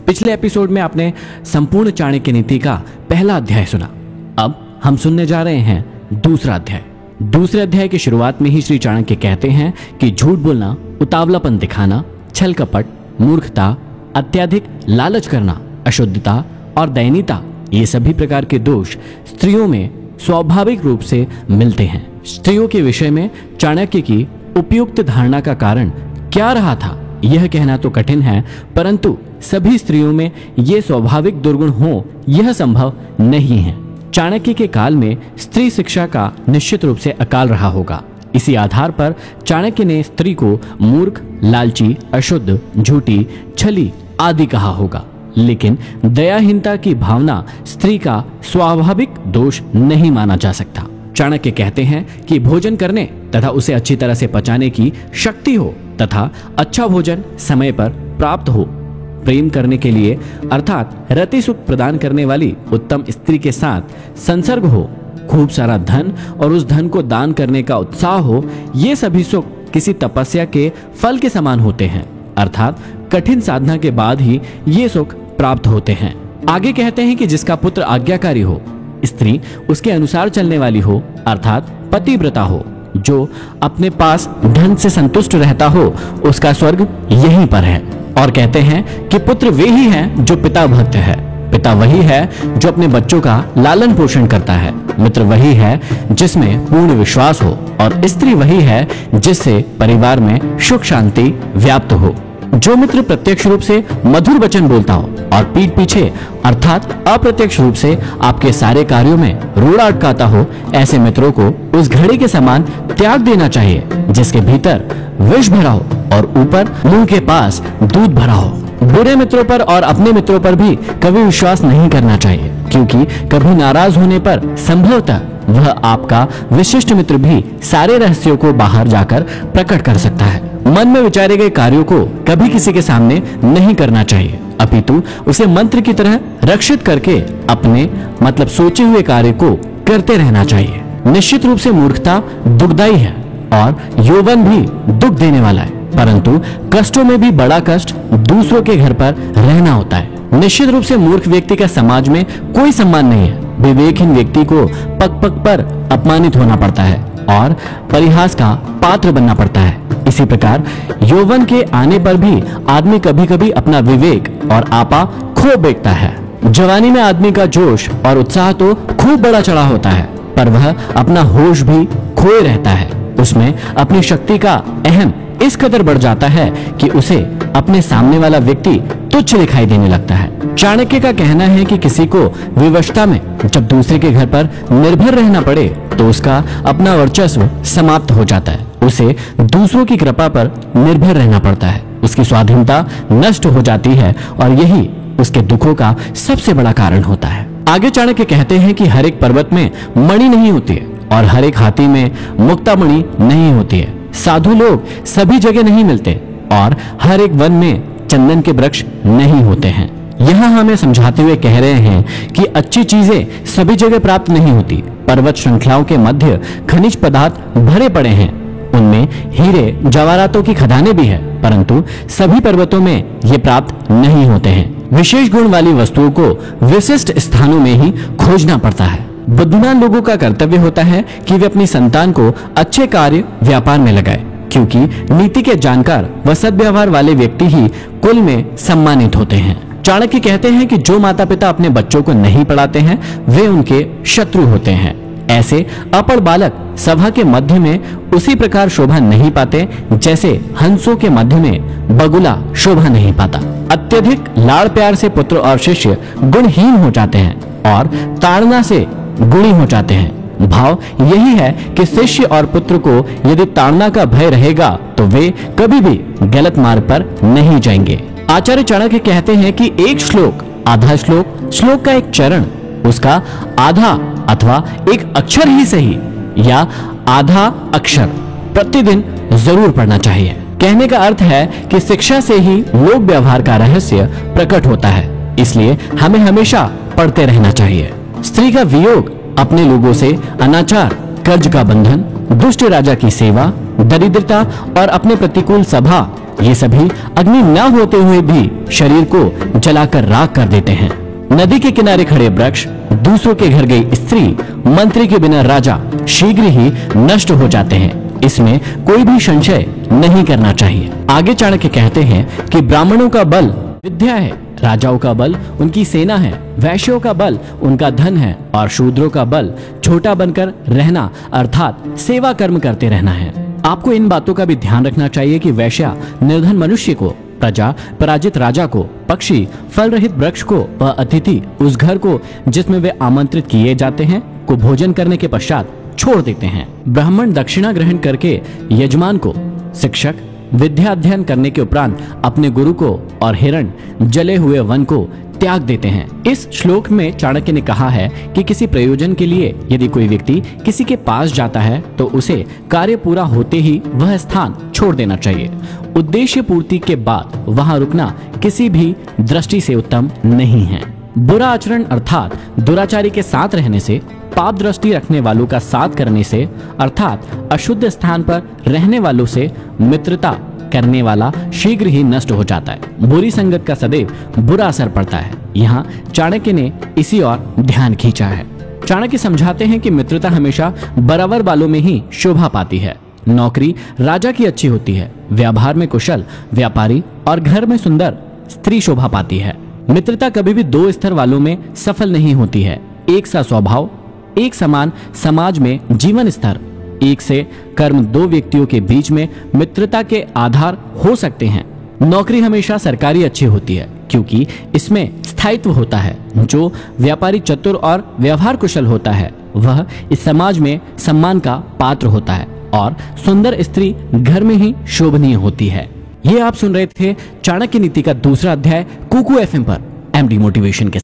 पिछले एपिसोड में आपने संपूर्ण चाणक्य नीति का पहला अध्याय सुना। अब हम सुनने जा रहे हैं दूसरा अध्याय। दूसरे अध्याय की शुरुआत में ही श्री चाणक्य कहते हैं कि झूठ बोलना, उतावलापन दिखाना, छल कपट, मूर्खता, अत्यधिक लालच करना, अशुद्धता और दयनीयता, ये सभी प्रकार के दोष स्त्रियों में स्वाभाविक रूप से मिलते हैं। स्त्रियों के विषय में चाणक्य की उपयुक्त धारणा का कारण क्या रहा था यह कहना तो कठिन है, परंतु सभी स्त्रियों में ये स्वाभाविक दुर्गुण हो यह संभव नहीं है। चाणक्य के काल में स्त्री शिक्षा का निश्चित रूप से अकाल रहा होगा। इसी आधार पर चाणक्य ने स्त्री को मूर्ख, लालची, अशुद्ध, झूठी, छली आदि कहा होगा। लेकिन दयाहीनता की भावना स्त्री का स्वाभाविक दोष नहीं माना जा सकता। चाणक्य कहते हैं कि भोजन करने तथा उसे अच्छी तरह से पचाने की शक्ति हो तथा अच्छा भोजन समय पर प्राप्त हो, प्रेम करने के लिए अर्थात रति सुख प्रदान करने वाली उत्तम स्त्री के साथ संसर्ग हो, खूब सारा धन और उस धन को दान करने का उत्साह हो, ये सभी सुख किसी तपस्या के फल के समान होते हैं, अर्थात कठिन साधना के बाद ही ये सुख प्राप्त होते हैं। आगे कहते हैं कि जिसका पुत्र आज्ञाकारी हो, स्त्री उसके अनुसार चलने वाली हो, अर्थात पतिव्रता हो, जो अपने पास धन से संतुष्ट रहता हो, उसका स्वर्ग यहीं पर है। और कहते हैं कि पुत्र वे ही हैं जो पिता भक्त है, पिता वही है जो अपने बच्चों का लालन पोषण करता है, मित्र वही है जिसमें पूर्ण विश्वास हो, और स्त्री वही है जिससे परिवार में सुख शांति व्याप्त हो। जो मित्र प्रत्यक्ष रूप से मधुर वचन बोलता हो और पीठ पीछे अर्थात अप्रत्यक्ष रूप से आपके सारे कार्यों में रोड़ा अटकाता हो, ऐसे मित्रों को उस घड़े के समान त्याग देना चाहिए जिसके भीतर विष भरा हो और ऊपर मुंह के पास दूध भरा हो। बुरे मित्रों पर और अपने मित्रों पर भी कभी विश्वास नहीं करना चाहिए, क्योंकि कभी नाराज होने पर संभवतः वह आपका विशिष्ट मित्र भी सारे रहस्यों को बाहर जाकर प्रकट कर सकता है। मन में विचारे गए कार्यों को कभी किसी के सामने नहीं करना चाहिए, अपितु उसे मंत्र की तरह रक्षित करके अपने मतलब सोचे हुए कार्य को करते रहना चाहिए। निश्चित रूप से मूर्खता दुखदायी है और यौवन भी दुख देने वाला है, परंतु कष्टों में भी बड़ा कष्ट दूसरों के घर पर रहना होता है। निश्चित रूप से मूर्ख व्यक्ति का समाज में कोई सम्मान नहीं है। विवेकहीन व्यक्ति को पग पग पर अपमानित होना पड़ता है और परिहास का पात्र बनना पड़ता है। इसी प्रकार यौवन के आने पर भी आदमी कभी कभी अपना विवेक और आपा खो बैठता है। जवानी में आदमी का जोश और उत्साह तो खूब बड़ा चढ़ा होता है, पर वह अपना होश भी खोए रहता है। उसमें अपनी शक्ति का अहम इस कदर बढ़ जाता है कि उसे अपने सामने वाला व्यक्ति तुच्छ दिखाई देने लगता है। चाणक्य का कहना है कि किसी को विवशता में जब दूसरे के घर पर निर्भर रहना पड़े तो उसका अपना वर्चस्व समाप्त हो जाता है। उसे दूसरों की कृपा पर निर्भर रहना पड़ता है, उसकी स्वाधीनता नष्ट हो जाती है और यही उसके दुखों का सबसे बड़ा कारण होता है। आगे चाणक्य कहते हैं कि हर एक पर्वत में मणि नहीं होती है और हर एक हाथी में मुक्तामणि नहीं होती है। साधु लोग सभी जगह नहीं मिलते और हर एक वन में चंदन के वृक्ष नहीं होते हैं। यहाँ हमें समझाते हुए कह रहे हैं कि अच्छी चीजें सभी जगह प्राप्त नहीं होती। पर्वत श्रृंखलाओं के मध्य खनिज पदार्थ भरे पड़े हैं, उनमें हीरे जवाहरातों की खदानें भी है, परंतु सभी पर्वतों में ये प्राप्त नहीं होते हैं। विशेष गुण वाली वस्तुओं को विशिष्ट स्थानों में ही खोजना पड़ता है। बुद्धिमान लोगों का कर्तव्य होता है कि वे अपनी संतान को अच्छे कार्य व्यापार में लगाए, क्योंकि नीति के जानकार व सद्व्यवहार वाले व्यक्ति ही कुल में सम्मानित होते हैं। चाणक्य कहते हैं कि जो माता पिता अपने बच्चों को नहीं पढ़ाते हैं वे उनके शत्रु होते हैं। ऐसे अपढ़ बालक सभा के मध्य में उसी प्रकार शोभा नहीं पाते जैसे हंसों के मध्य में बगुला शोभा नहीं पाता। अत्यधिक लाड़ प्यार से पुत्र और शिष्य गुणहीन हो जाते हैं और ताड़ना से गुणी हो जाते हैं। भाव यही है कि शिष्य और पुत्र को यदि ताड़ना का भय रहेगा तो वे कभी भी गलत मार्ग पर नहीं जाएंगे। आचार्य चाणक्य कहते हैं कि एक श्लोक, आधा श्लोक, श्लोक का एक चरण, उसका आधा अथवा एक अक्षर ही सही या आधा अक्षर प्रतिदिन जरूर पढ़ना चाहिए। कहने का अर्थ है कि शिक्षा से ही लोक व्यवहार का रहस्य प्रकट होता है, इसलिए हमें हमेशा पढ़ते रहना चाहिए। स्त्री का वियोग अपने लोगों से अनाचार, कर्ज का बंधन, दुष्ट राजा की सेवा, दरिद्रता और अपने प्रतिकूल सभा ये सभी अग्नि न होते हुए भी शरीर को जलाकर राख कर देते हैं। नदी के किनारे खड़े वृक्ष, दूसरों के घर गई स्त्री, मंत्री के बिना राजा शीघ्र ही नष्ट हो जाते हैं। इसमें कोई भी संशय नहीं करना चाहिए। आगे चाणक्य कहते हैं कि ब्राह्मणों का बल विद्या है, राजाओं का बल उनकी सेना है, वैश्यों का बल उनका धन है और शूद्रों का बल छोटा बनकर रहना अर्थात सेवा कर्म करते रहना है। आपको इन बातों का भी ध्यान रखना चाहिए कि वैश्या निर्धन मनुष्य को, प्रजा पराजित राजा को, पक्षी फल रहित वृक्ष को व अतिथि उस घर को जिसमें वे आमंत्रित किए जाते हैं को भोजन करने के पश्चात छोड़ देते हैं। ब्राह्मण दक्षिणा ग्रहण करके यजमान को, शिक्षक विद्या अध्ययन करने के उपरांत अपने गुरु को और हिरण जले हुए वन को त्याग देते हैं। इस श्लोक में चाणक्य ने कहा है कि किसी प्रयोजन के लिए यदि कोई व्यक्ति किसी के पास जाता है तो उसे कार्य पूरा होते ही वह स्थान छोड़ देना चाहिए। उद्देश्य पूर्ति के बाद वहां रुकना किसी भी दृष्टि से उत्तम नहीं है। बुरा आचरण अर्थात दुराचारी के साथ रहने से, पाप दृष्टि रखने वालों का साथ करने से अर्थात अशुद्ध स्थान पर रहने वालों से मित्रता करने वाला शीघ्र ही नष्ट हो जाता है। बुरी संगत का सदैव बुरा असर पड़ता है। यहाँ चाणक्य ने इसी और ध्यान खींचा है। चाणक्य समझाते हैं कि मित्रता हमेशा बराबर वालों में ही शोभा पाती है। नौकरी राजा की अच्छी होती है, व्यवहार में कुशल व्यापारी और घर में सुंदर स्त्री शोभा पाती है। मित्रता कभी भी दो स्तर वालों में सफल नहीं होती है। एक सा स्वभाव, एक समान समाज में जीवन स्तर, एक से कर्म दो व्यक्तियों के बीच में मित्रता के आधार हो सकते हैं। नौकरी हमेशा सरकारी अच्छी होती है क्योंकि इसमें स्थायित्व होता है। जो व्यापारी चतुर और व्यवहार कुशल होता है वह इस समाज में सम्मान का पात्र होता है और सुंदर स्त्री घर में ही शोभनीय होती है। ये आप सुन रहे थे चाणक्य नीति का दूसरा अध्याय कुकू FM पर MD मोटिवेशन के